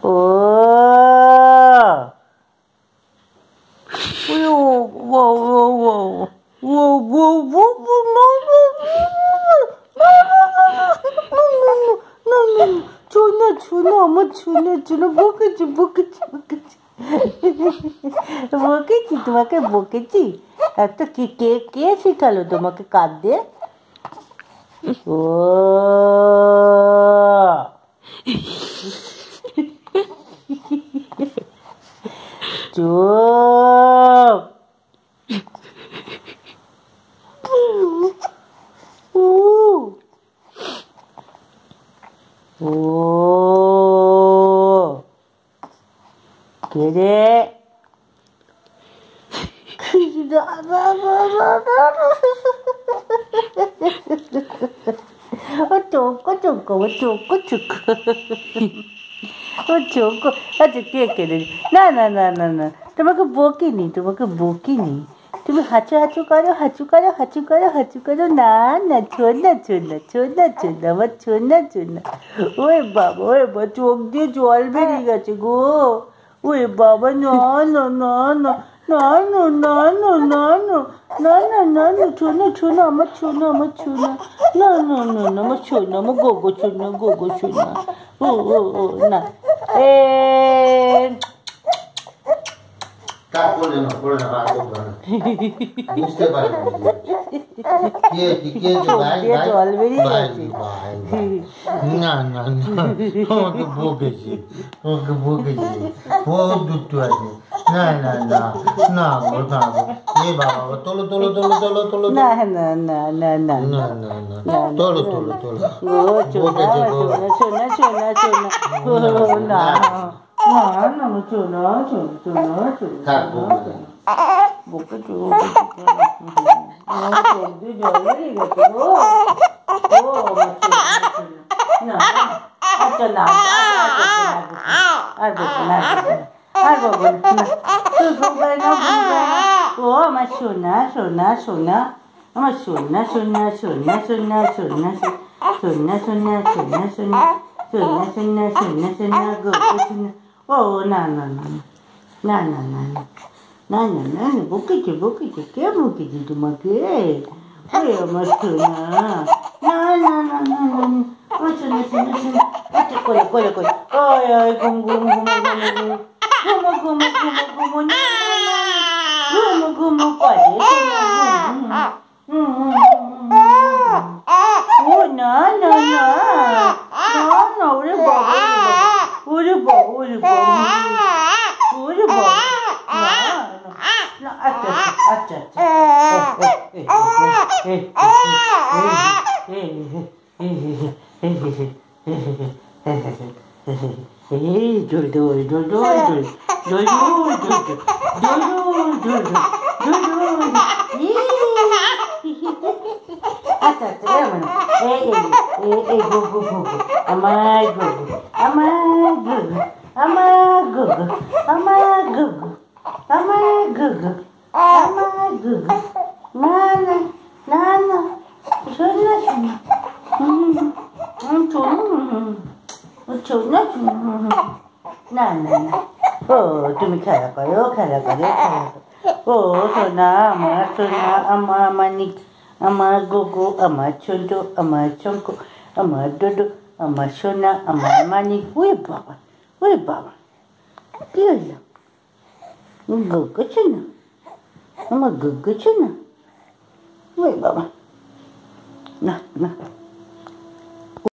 ও ছোনা ছোনা আমার ছোনা ছোনা বকেছি বকেছি বকেছি বকেছি তোমাকে বকেছি একটা কি কে কে শেখালো তোমাকে কাঁদতে ও চুপ ও কে রে চোখ চোখ চোখ চোখ ও চোখ আচ্ছা কে কেঁদে না না না না না তোমাকে বকিনি তোমাকে বকিনি তুমি হাঁচু হাঁচু করো হাঁচু করো হাঁচু করো হাঁচু করো না না ছোনা ছোনা ছোনা ছোনা আমার ছোনা ছোনা ওই বাবা চোখ দিয়ে জল বেরিয়ে গেছে গো ওই বাবা না না না না না না না না না না না না না না ছোনা ছোনা আমার ছোনা আমার ছোনা না না না না আমার ছোনা আমার গোগো ছোনা ও ও ও না এ বুঝতে পারি জল বেরিয়ে গেছে না না না তোমাকে বকেছি ও দুটো আছে না না না না গো না গো এ বাবা তোলো তোলো তোলো তোলো তোলো না না না না না না না না তোলো তোলো তোলো ও ছোনা ছোনা ছোনা ছোনা ছোনা না না না ছোনা ছোনা ছোনা বুকে চোখ দিয়ে জল বেরিয়ে গেছে ও না আচ্ছা না আর বলবো না আর বলবো না ও আমার সোনা সোনা সোনা আমার সোনা সোনা সোনা সোনা সোনা সোনা সোনা সোনা সোনা সোনা সোনা সোনা সোনা গোপো সোনা ও না না না না না না না না না না না বকেছে বকেছে কে বকেছে তোমাকে ওই আমার সোনা না না না না না আমার সোনা সোনা সোনা আচ্ছা করে করে করে ওই ওই ঘুম ঘুম ঘুম ঘুম ঘুম ঘুম ঘুম ঘুম না ঘুম ঘুম করে ও না না না না না ওরে বাবা ওরে বাবা ওরে বাবা ওরে বাবা আচ্ছা আচ্ছা এই জল জল জল জল জল জল জল জল আচ্ছা আচ্ছা এই এই গো গো গো আমার গো আমার গো আমার গো আমার গো আমার গো আমার গো না না না না শোনা শোনা শোনা না না না ও তুমি খেলা করো খেলা করো খেলা করো ও সোনা আমার মানিক আমার গোগো আমার ছোট আমার শঙ্কু আমার ডোডো আমার সোনা আমার মানিক ওই বাবা কি হইল গোগো ছোনা আমার গোগো ছোনা ওই বাবা না না